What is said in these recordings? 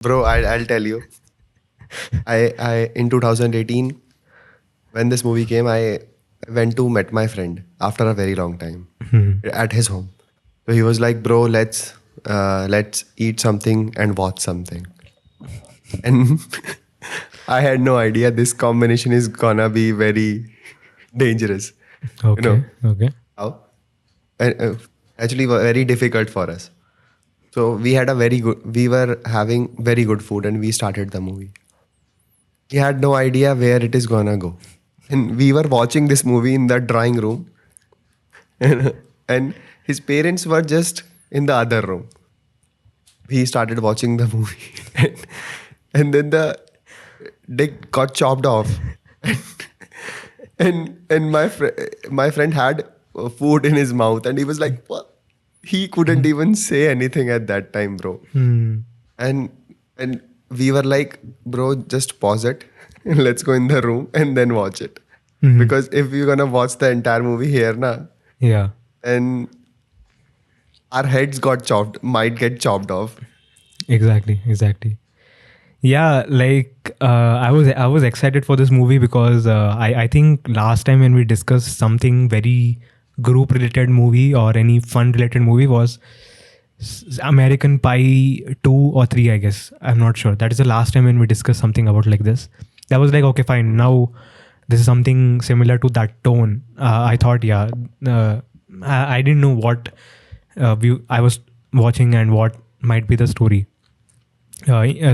Bro, I'll tell you. I in 2018, when this movie came, I went to met my friend after a very long time at his home. So he was like, "Bro, let's eat something and watch something." And I had no idea this combination is gonna be very dangerous. You know Okay. Okay. how? And actually, very difficult for us. So we were having very good food, and we started the movie. We had no idea where it is gonna go. And we were watching this movie in the drawing room, and his parents were just in the other room. We started watching the movie, and then the dick got chopped off, and my friend had food in his mouth, and he was like, "What?" He couldn't even say anything at that time, bro. Hmm. And and we were like, bro, just pause it. Let's go in the room and then watch it. Because if you're gonna watch the entire movie here, na, Yeah. and our heads might get chopped off. Exactly. Exactly. Yeah, like I was excited for this movie because I think last time when we discussed something very group related movie or any fun related movie was American Pie 2 or 3, I guess. I'm not sure. That is the last time when we discussed something about like this. That was like, okay, fine. Now this is something similar to that tone. I thought, yeah, I didn't know what I was watching and what might be the story.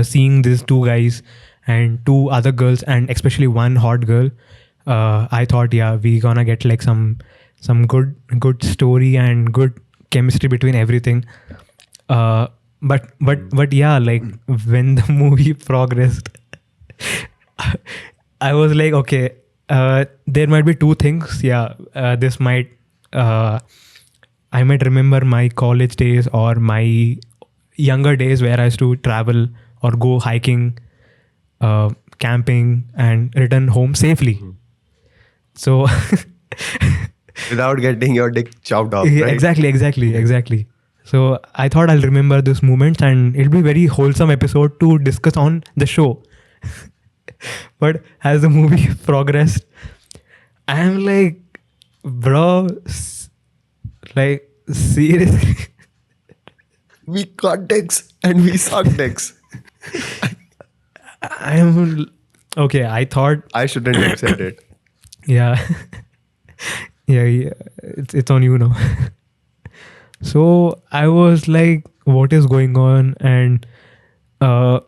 Seeing these two guys and two other girls and especially one hot girl, I thought, yeah, we gonna get like some good story and good chemistry between everything. But yeah, like when the movie progressed, I was like, okay, there might be two things. Yeah, this might I might remember my college days or my younger days where I used to travel or go hiking, camping, and return home safely. So Without getting your dick chopped off, yeah, right? exactly. So I thought I'll remember those moments, and it'll be very wholesome episode to discuss on the show. But as the movie progressed, I'm like, bro, like seriously. We got dicks and we suck dicks. I'm okay. I thought, I shouldn't have said it. yeah, yeah. It's on you now. So I was like, what is going on? And uh,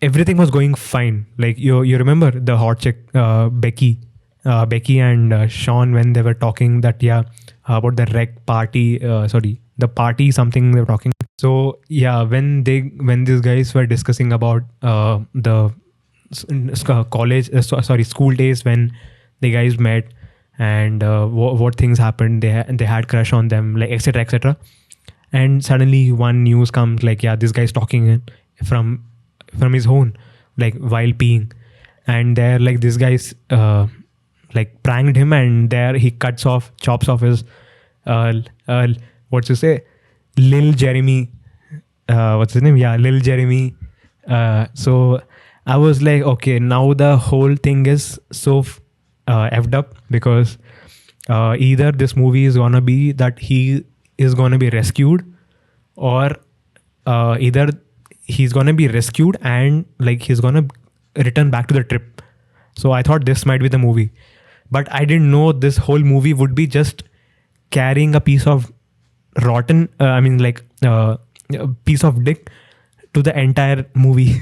everything was going fine. Like you remember the hot chick, Becky and Sean when they were talking that, yeah, about the rec party. Sorry, the party something they were talking. So yeah, when these guys were discussing about the college, sorry, school days when the guys met and what things happened, they had crush on them, like etc etc. And suddenly one news comes like, yeah, this guy's talking from from his own, like while peeing, and there like this guy's like pranked him, and there he chops off his uh, uh what you say, Lil Jeremy, what's his name? Yeah, Lil Jeremy. So I was like, okay, now the whole thing is so effed up because either this movie is gonna be that he is gonna be rescued, or either he's gonna be rescued and like he's gonna return back to the trip. So I thought this might be the movie, but I didn't know this whole movie would be just carrying a piece of rotten. I mean, like a piece of dick to the entire movie.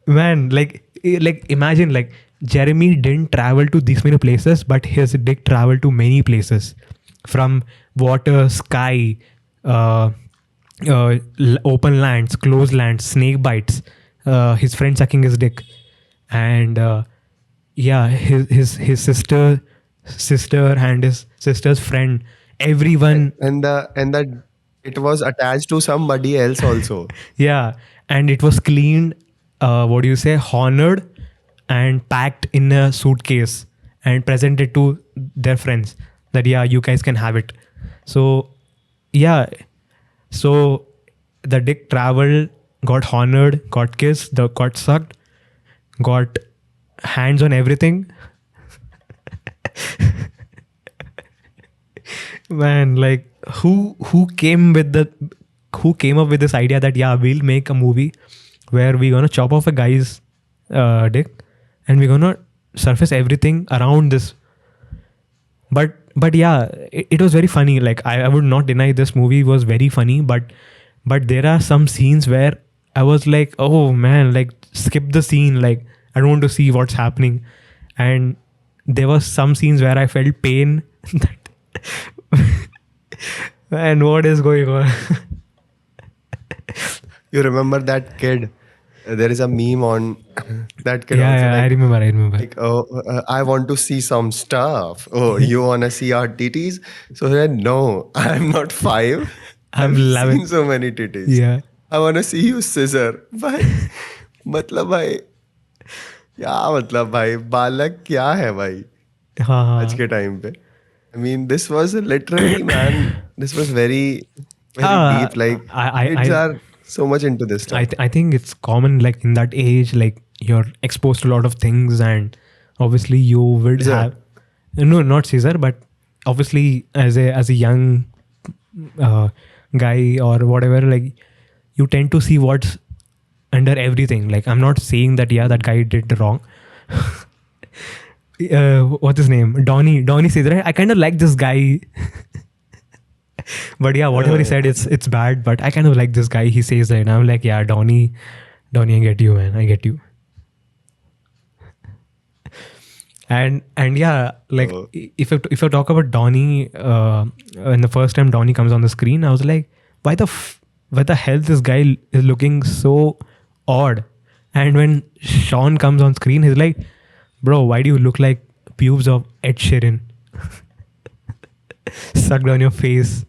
Man, like imagine like Jeremy didn't travel to these many places, but his dick traveled to many places, from water, sky, uh, open lands, closed lands, snake bites, his friend sucking his dick, and yeah, his sister and his sister's friend, everyone. And the it was attached to somebody else also. Yeah, and it was cleaned, what do you say, honored, and packed in a suitcase and presented to their friends that, yeah, you guys can have it. So, yeah, so the dick traveled got honored, got kissed, got sucked, got hands on everything. Man, like who came up with this idea that yeah, we'll make a movie where we're gonna chop off a guy's dick and we're gonna surface everything around this. But yeah, it was very funny. Like I would not deny this movie was very funny, but there are some scenes where I was like, oh man, like skip the scene, like I don't want to see what's happening. And there were some scenes where I felt pain that man, what is going on? You remember that kid? There is a meme on that kid. Yeah, also, yeah, like, I remember. like, oh, I want to see some stuff. Oh, you want to see our titties? So he said, no, I'm not 5. I'm I've 11. seen so many titties. Yeah. I want to see you scissor. भाई मतलब भाई क्या मतलब भाई बालक क्या है भाई हाँ, आज के टाइम पे. I mean, this was literally, man, this was very, very deep. Like, kids are so much into this stuff. I think it's common, like in that age, like you're exposed to a lot of things, and obviously you would Caesar. have no, not Caesar, but obviously as a young guy or whatever, like you tend to see what's under everything. Like I'm not saying that yeah, that guy did wrong. What's his name? Donnie says, right? I kind of like this guy. But yeah, whatever he said, it's bad. But I kind of like this guy. He says that, and I'm like, yeah, Donnie, I get you, man. I get you. And yeah, like if I talk about Donnie, when the first time Donnie comes on the screen, I was like, why the hell this guy is looking so odd? And when Sean comes on screen, he's like, bro, why do you look like pubes of Ed Sheeran sucked on your face?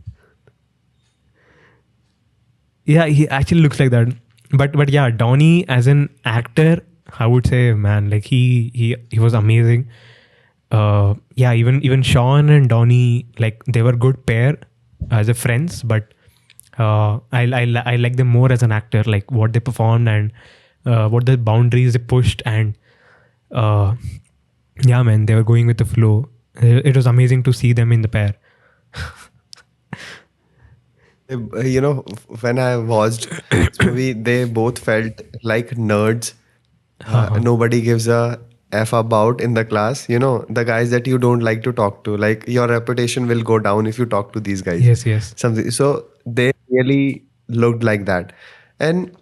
Yeah, he actually looks like that. But yeah, Donnie as an actor, I would say, man, like he was amazing. Yeah, even Sean and Donnie, like they were good pair as a friends, but I like them more as an actor, like what they performed and what the boundaries they pushed, and yeah, man, they were going with the flow. It was amazing to see them in the pair. You know, when I watched this movie, they both felt like nerds. Nobody gives a F about in the class. You know, the guys that you don't like to talk to. Like your reputation will go down if you talk to these guys. Yes. Something. So they really looked like that. And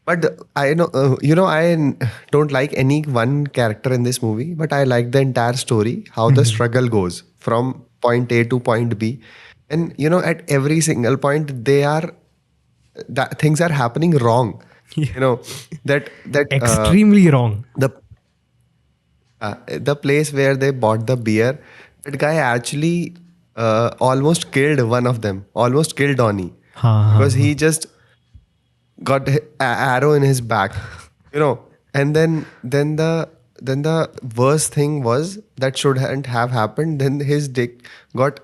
but I know, I don't like any one character in this movie, but I like the entire story, how the struggle goes from point A to point B. And, at every single point, that things are happening wrong. That Extremely wrong. The place where they bought the beer, that guy actually almost killed one of them, almost killed Donnie. Because he just got an arrow in his back, and then the worst thing was that shouldn't have happened. Then his dick got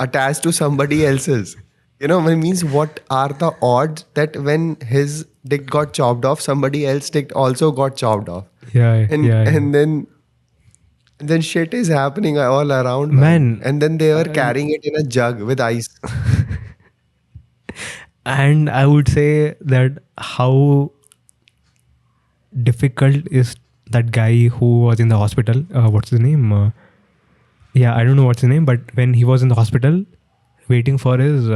attached to somebody else's. It means what are the odds that when his dick got chopped off, somebody else's dick also got chopped off? And then shit is happening all around, man. And then they were carrying it in a jug with ice. And I would say that how difficult is that guy who was in the hospital. What's his name? Yeah, I don't know what's his name, but when he was in the hospital waiting for his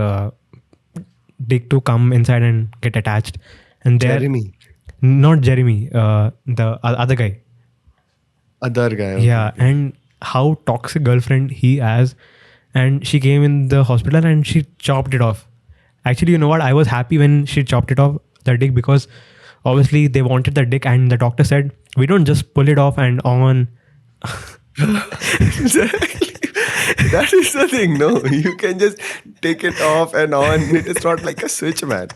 dick to come inside and get attached. And Jeremy. Not Jeremy, the other guy. Other guy. Okay. Yeah, and how toxic girlfriend he has. And she came in the hospital and she chopped it off. Actually, you know what? I was happy when she chopped it off, the dick, because obviously they wanted the dick and the doctor said, we don't just pull it off and on. Exactly. That is the thing, no? You can just take it off and on. It is not like a switch, man.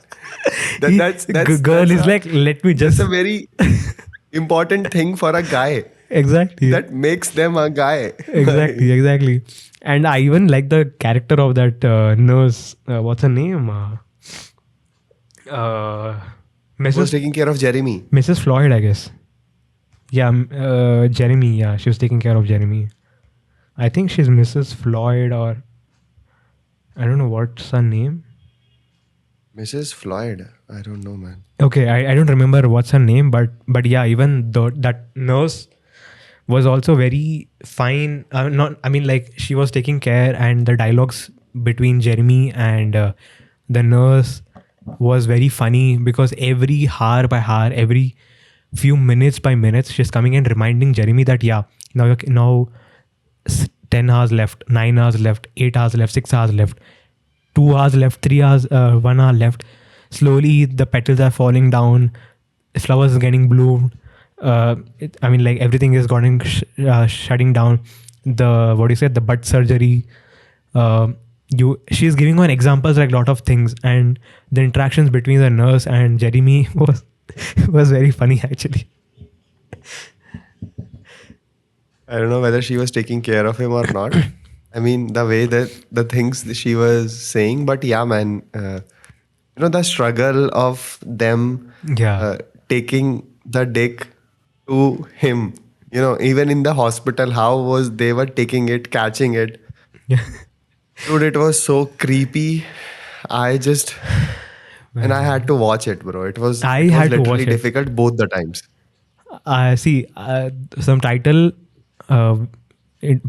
That's girl is like, let me just... That's a very important thing for a guy. Exactly. That makes them a guy. Exactly. And I even like the character of that nurse. What's her name? Uh, Who was Mrs. taking care of Jeremy? Mrs. Floyd, I guess. Yeah, Jeremy. Yeah, she was taking care of Jeremy. I think she's Mrs. Floyd, or I don't know what's her name. Mrs. Floyd. I don't know, man. Okay, I don't remember what's her name, but yeah, even though that nurse was also very fine. Not, I mean, like she was taking care, and the dialogues between Jeremy and the nurse was very funny because every hour by hour, every few minutes by minutes, she's coming and reminding Jeremy that yeah, now 10 hours left, 9 hours left, 8 hours left, 6 hours left, 2 hours left, 3 hours, 1 hour left. Slowly, the petals are falling down. Flowers are getting bloomed. I mean, like everything is going shutting down. The what do you say? The butt surgery. She's giving on examples like lot of things, and the interactions between the nurse and Jeremy was very funny actually. I don't know whether she was taking care of him or not. I mean, the way that the things that she was saying, but yeah, man, the struggle of them Yeah. taking the dick to him, even in the hospital, how was they were taking it, catching it. Yeah. Dude, it was so creepy. I just, and I had to watch it, bro. It was had to watch literally it. difficult both the times. See, some title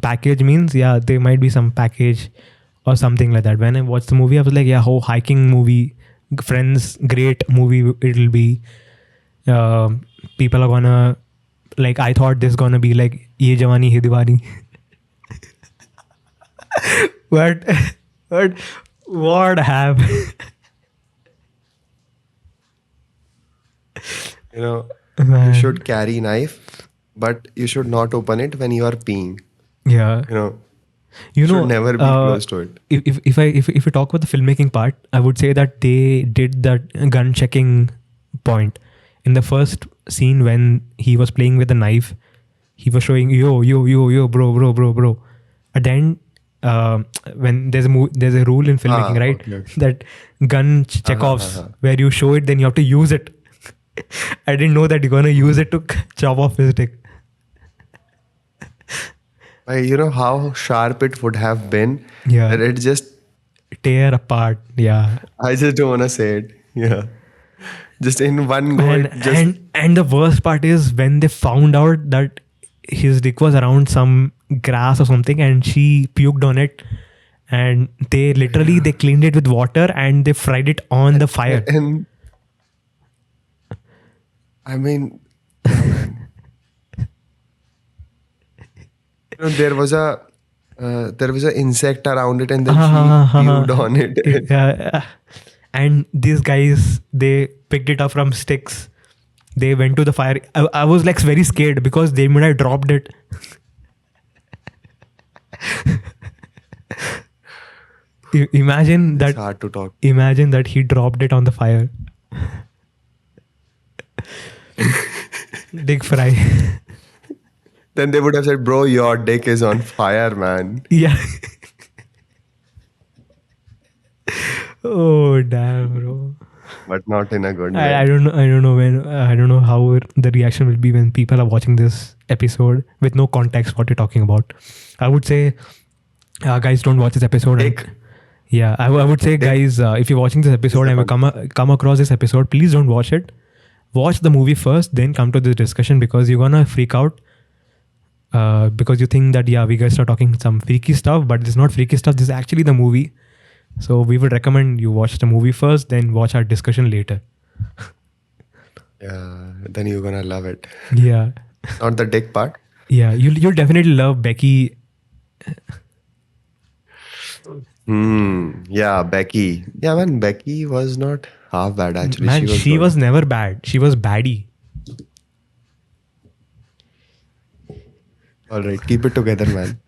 package means yeah, there might be some package or something like that. When I watched the movie, I was like, yeah, whole hiking movie, Friends, great movie it'll be. People are gonna like. I thought this gonna be like Ye Jawani Hai Diwani, but but what happened? You Man. should carry knife, but you should not open it when you are peeing. Yeah. You should never be close to it. If we talk about the filmmaking part, I would say that they did that gun checking point in the first scene when he was playing with the knife. He was showing yo bro. And then when there's a rule in filmmaking, right? Okay. That gun checkoffs where you show it, then you have to use it. I didn't know that you're gonna use it to chop off his dick. You know how sharp it would have been. Yeah. That it just, Tear apart. Yeah. I just don't want to say it. Yeah. Just in one go, it just, And the worst part is when they found out that his dick was around some grass or something, and she puked on it, and they literally they cleaned it with water and they fried it on the fire. and I mean, yeah, man. There was a insect around it, and then she puked on it. Yeah. And these guys, they picked it up from sticks. They went to the fire. I was like very scared because they might have dropped it. Imagine It's that. hard to talk. Imagine that he dropped it on the fire. Dick fry. Then they would have said, "Bro, your dick is on fire, man." Yeah. Oh damn, bro. But not in a good way. I don't know. I don't know when. I don't know how the reaction will be when people are watching this episode with no context what you're talking about. I would say, guys, don't watch this episode. Dick. Yeah, I would say, guys, if you're watching this episode and you come across this episode, please don't watch it. Watch the movie first, then come to this discussion because you're gonna freak out. Because you think that yeah, we guys are talking some freaky stuff, but this is not freaky stuff. This is actually the movie. So we would recommend you watch the movie first, then watch our discussion later. Yeah, then you're gonna love it. Yeah, Not the dick part. yeah, you'll definitely love Becky. Yeah, Becky. Yeah, man, Becky was not half bad actually. Man, she good. was never bad. She was baddie. All right, keep it together, man.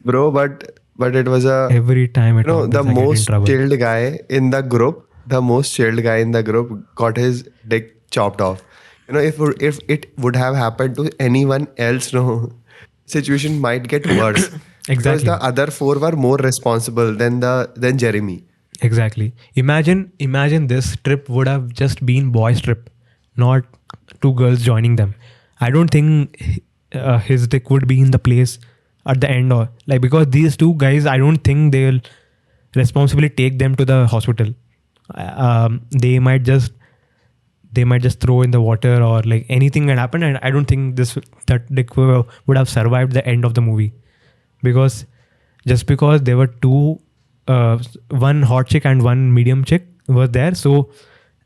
Bro, but it was a Every time I talk the this, I get in most trouble. chilled guy in the group. The most chilled guy in the group got his dick chopped off. If it would have happened to anyone else, no, situation might get worse. Exactly. Because the other four were more responsible than Jeremy. Exactly. Imagine this trip would have just been boys' trip, not two girls joining them. I don't think his dick would be in the place at the end, or like, because these two guys, I don't think they'll responsibly take them to the hospital. They might just throw in the water, or like anything can happen, and I don't think this that dick would have survived the end of the movie, because just because there were two, one hot chick and one medium chick were there, so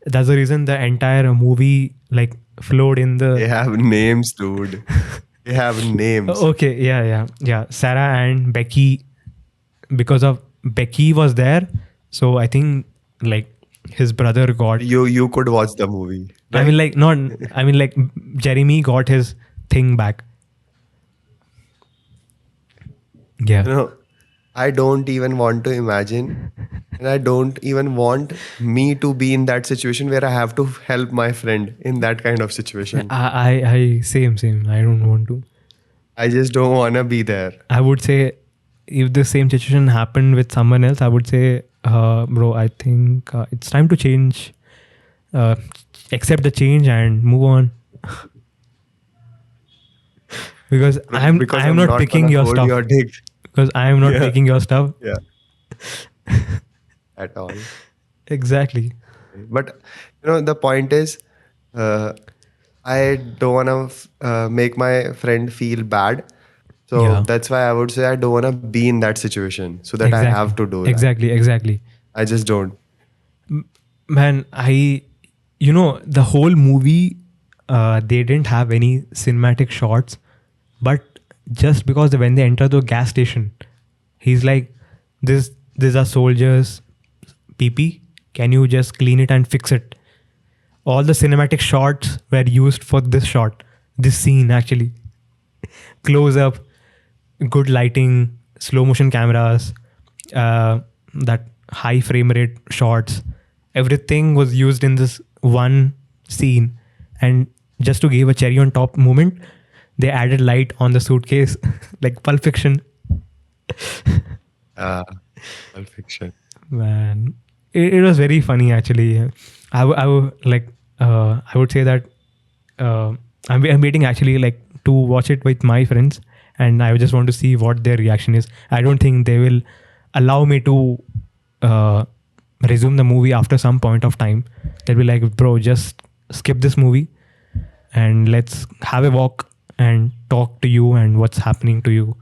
that's the reason the entire movie like flowed in They the. have names, dude. They have names. Okay, yeah, Sarah and Becky, because of Becky was there, so I think like his brother got. You could watch the movie, I right? mean, like, not. I mean, like, Jeremy got his thing back. Yeah. I don't even want to imagine, and I don't even want me to be in that situation where I have to help my friend in that kind of situation. Same. I don't want to. I just don't want to be there. I would say if the same situation happened with someone else, I would say, bro, I think it's time to change, uh, accept the change and move on. Because Because I'm I'm not not picking gonna your hold stuff. your dick. Because I am not Yeah, picking your stuff. yeah, at all. Exactly. But the point is, uh, I don't want to make my friend feel bad. So Yeah. that's why I would say I don't want to be in that situation so that I have Exactly. to do that. Exactly. I just don't. Man, the whole movie, they didn't have any cinematic shots, but just because when they enter the gas station, he's like, these are soldiers PP, can you just clean it and fix it? All the cinematic shots were used for this scene actually. Close up, good lighting, slow motion cameras, that high frame rate shots, everything was used in this one scene. And just to give a cherry on top moment, they added light on the suitcase, like Pulp Fiction. Uh, Pulp Fiction. Man, it was very funny actually. I would say that I'm waiting actually like to watch it with my friends, and I just want to see what their reaction is. I don't think they will allow me to uh, resume the movie after some point of time. They'll be like, bro, just skip this movie and let's have a walk and talk to you and what's happening to you.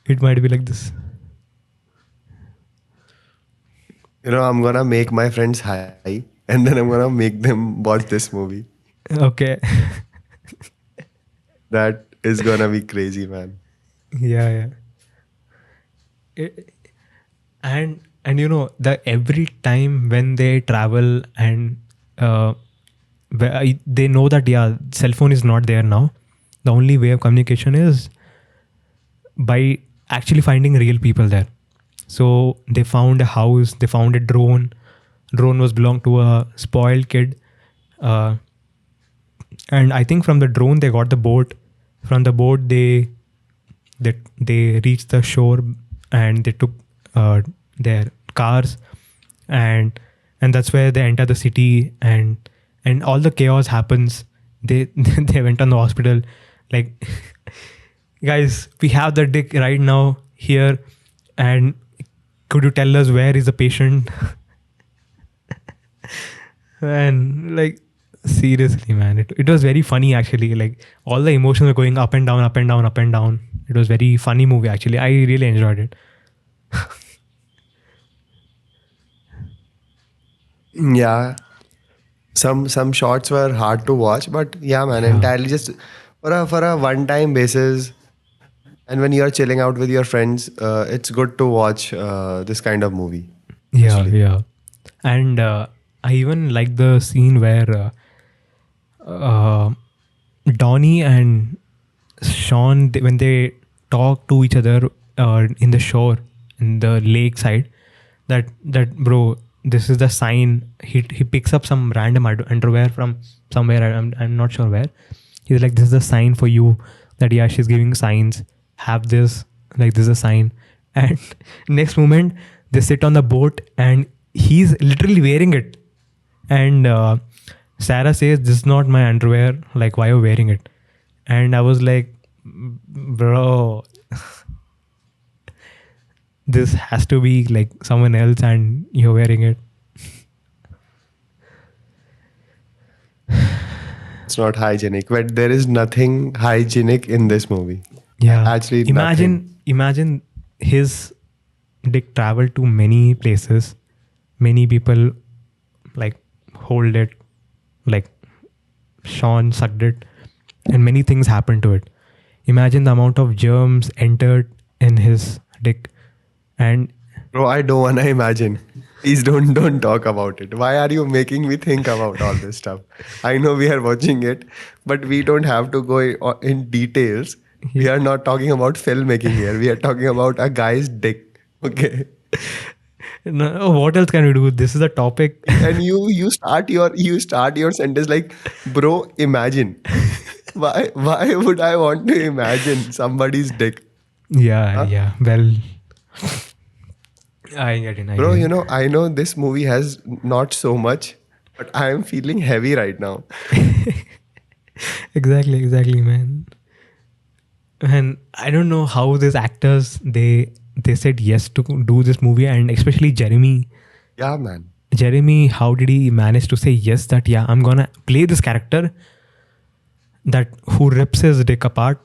It might be like this. I'm gonna make my friends high, and then I'm gonna make them watch this movie. Okay. That is gonna be crazy, man. Yeah. It, and the every time when they travel and they know that, yeah, cell phone is not there now. The only way of communication is by actually finding real people there. So they found a house, they found a drone was belonged to a spoiled kid, uh, and I think from the drone they got the boat. From the boat they reached the shore, and they took their cars, and that's where they enter the city, and all the chaos happens. They they went on the hospital, like, guys, we have the dick right now here, and could you tell us where is the patient? And like, seriously, man, it was very funny actually. Like, all the emotions were going up and down, up and down, up and down. It was very funny movie actually. I really enjoyed it. Yeah, some shots were hard to watch, but yeah, man, Yeah. entirely just for a one time basis. And when you're chilling out with your friends, it's good to watch this kind of movie. Actually, Yeah. And I even like the scene where Donnie and Sean, when they talk to each other in the shore, in the lake side, that bro, this is the sign. He picks up some random underwear from somewhere. I'm not sure where. He's like, this is a sign for you that, yeah, she's giving signs. Have this, like, this is a sign. And next moment, they sit on the boat and he's literally wearing it. And Sarah says, "This is not my underwear. Like, why are you wearing it?" And I was like, bro, this has to be like someone else and you're wearing it. It's not hygienic, but there is nothing hygienic in this movie. Yeah. Actually, nothing. Imagine his dick traveled to many places. Many people like hold it, like Sean sucked it, and many things happened to it. Imagine the amount of germs entered in his dick. And Bro, I don't wanna imagine. Please don't talk about it. Why are you making me think about all this stuff? I know we are watching it, but we don't have to go in details. We are not talking about filmmaking here. We are talking about a guy's dick. Okay. no, what else can we do? This is a topic. And you start your sentence like, bro, imagine. Why would I want to imagine somebody's dick? Yeah, Huh? yeah. Well, I get it. Bro, I know this movie has not so much, but I am feeling heavy right now. Exactly, man. And I don't know how these actors they said yes to do this movie, and especially Jeremy. Yeah, man. Jeremy, how did he manage to say yes that yeah, I'm gonna play this character that who rips his dick apart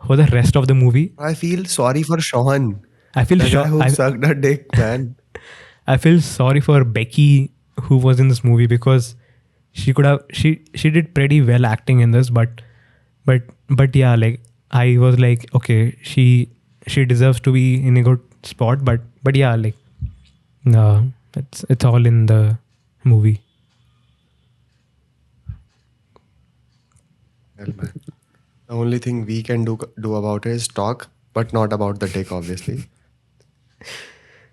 for the rest of the movie? I feel sorry for Sean. I feel The guy who I, sucked a dick, man. I feel sorry for Becky who was in this movie because she could have she did pretty well acting in this, but yeah, like I was like, okay, she deserves to be in a good spot, but yeah, like no, it's all in the movie. Well, man. The only thing we can do about it is talk, but not about the dick, obviously,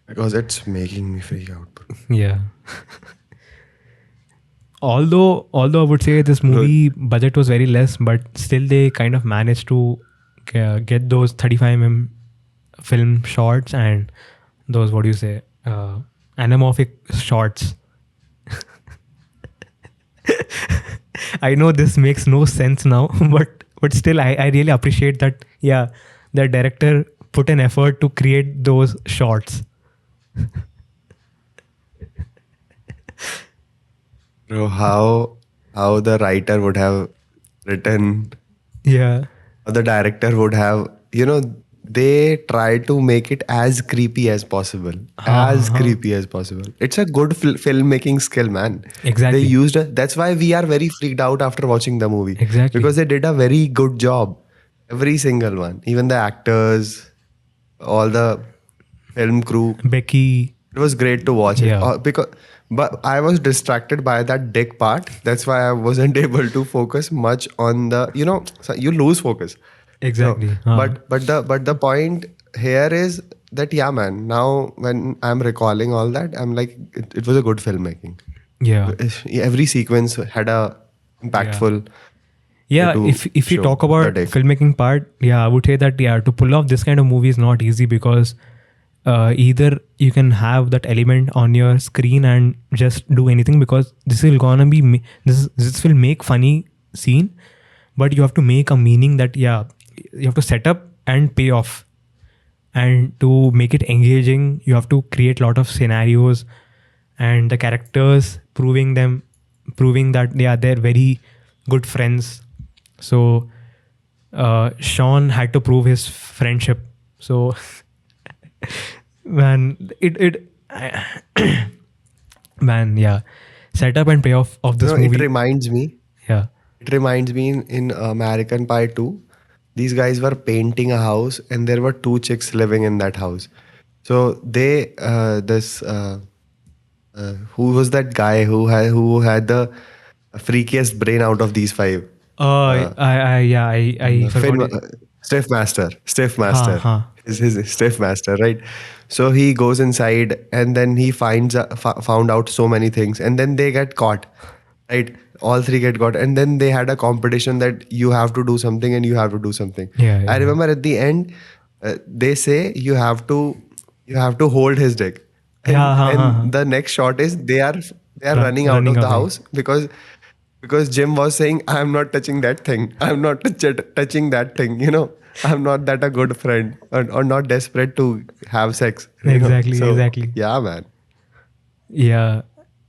because it's making me freak out, bro. Yeah. Although I would say this movie budget was very less, but still they kind of managed to get those 35 film shots and those, what do you say, anamorphic shots. I know this makes no sense now, but still I really appreciate that. Yeah, the director put an effort to create those shots. Bro, how the writer would have written, Yeah, or the director would have, they try to make it as creepy as possible. As creepy as possible. It's a good filmmaking skill, man. Exactly. They used that's why we are very freaked out after watching the movie. Exactly. Because they did a very good job. Every single one. Even the actors, all the film crew. Becky. It was great to watch it. Yeah. But I was distracted by that dick part. That's why I wasn't able to focus much on the, so you lose focus. Exactly. But the point here is that, yeah, man, now when I'm recalling all that, I'm like, it was a good filmmaking. Yeah. Every sequence had a impactful. Yeah, to if you show talk the about dick. filmmaking part, yeah, I would say that yeah, to pull off this kind of movie is not easy because either you can have that element on your screen and just do anything because this will gonna be this will make funny scene, but you have to make a meaning that yeah, you have to set up and pay off, and to make it engaging, you have to create a lot of scenarios and the characters proving that yeah, they're very good friends. So Sean had to prove his friendship. So man, man, yeah, setup and payoff of this movie. It reminds me. Yeah. It reminds me in American Pie 2, these guys were painting a house and there were two chicks living in that house. So who was that guy who had the freakiest brain out of these five? I forgot. Stiff Master. Huh. His Stiff Master, right? So he goes inside and then he found out so many things and then they get caught, right? All three get caught and then they had a competition that you have to do something and you have to do something. Yeah. I remember at the end, they say you have to hold his dick, Yeah, and the next shot is they are running out running of the away. house because Jim was saying, I'm not touching that thing. I'm not touching that thing. I'm not that a good friend, or not desperate to have sex. Exactly, So exactly. yeah, man. Yeah.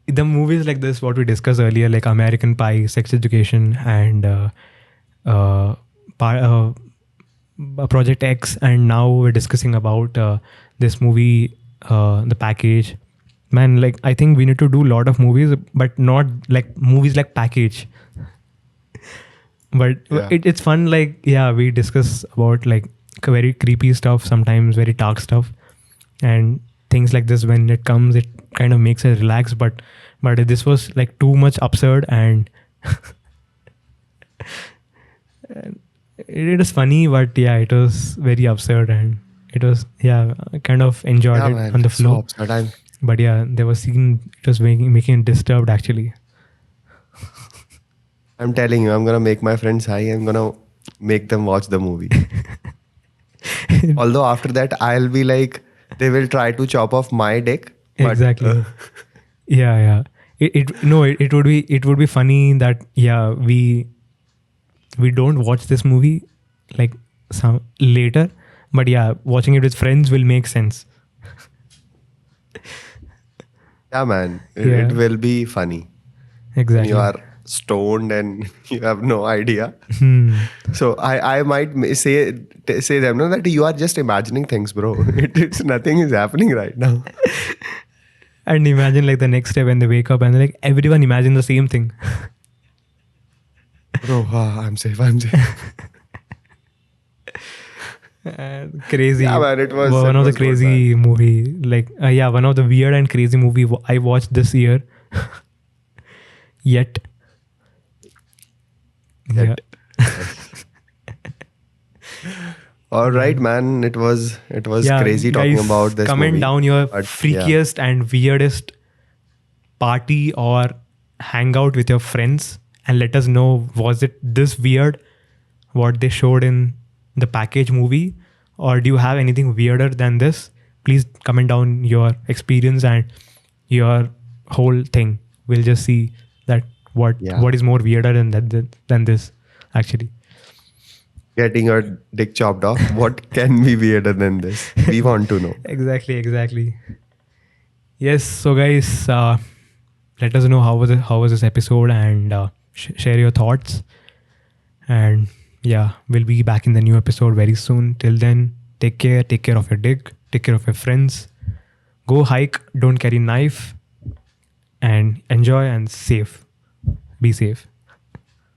The movies like this, what we discussed earlier, like American Pie, Sex Education, and uh, pa- uh, Project X, and now we're discussing about this movie, The Package. Man, like I think we need to do a lot of movies, but not like movies like Package. But Yeah. it's fun. Like yeah, we discuss about like very creepy stuff, sometimes very dark stuff, and things like this. When it comes, it kind of makes us relax. But this was like too much absurd, and it is funny, but yeah, it was very absurd, and it was yeah, I kind of enjoyed Yeah, it man. on the So flow. absurd. I'm But yeah, there was scene it was making it disturbed actually. I'm telling you, I'm gonna make my friends high. I'm gonna make them watch the movie. Although after that, I'll be like, they will try to chop off my dick, but Exactly. Yeah, yeah. It no, it would be funny that yeah, we don't watch this movie like some later, but yeah, watching it with friends will make sense. yeah, man, it Yeah, will be funny when you exactly. are stoned and you have no idea. Hmm. So I might say them, no, that you are just imagining things, bro. It's nothing is happening right now. And imagine like the next day when they wake up and like everyone imagine the same thing. Bro, I'm safe. I'm safe. Crazy. Yeah, man, it was One it of the was good, man. crazy movie. Like yeah, one of the weird and crazy movie I watched this year. Yet. Yeah. Yet, yes. All right, man. It was Yeah, crazy talking guys, about this comment movie, down your but yeah, freakiest and weirdest party or hangout with your friends and let us know, was it this weird what they showed in the package movie, or do you have anything weirder than this? Please comment down your experience and your whole thing. We'll just see that yeah. what is more weirder than this actually. Getting your dick chopped off. What can be weirder than this? We want to know. Exactly. Yes, so guys, let us know how was this episode, and share your thoughts. And yeah, we'll be back in the new episode very soon. Till then, take care of your dick, take care of your friends. Go hike, don't carry knife, and enjoy and safe. Be safe.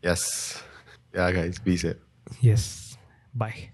Yes. Yeah, guys. Be safe. Yes. Bye.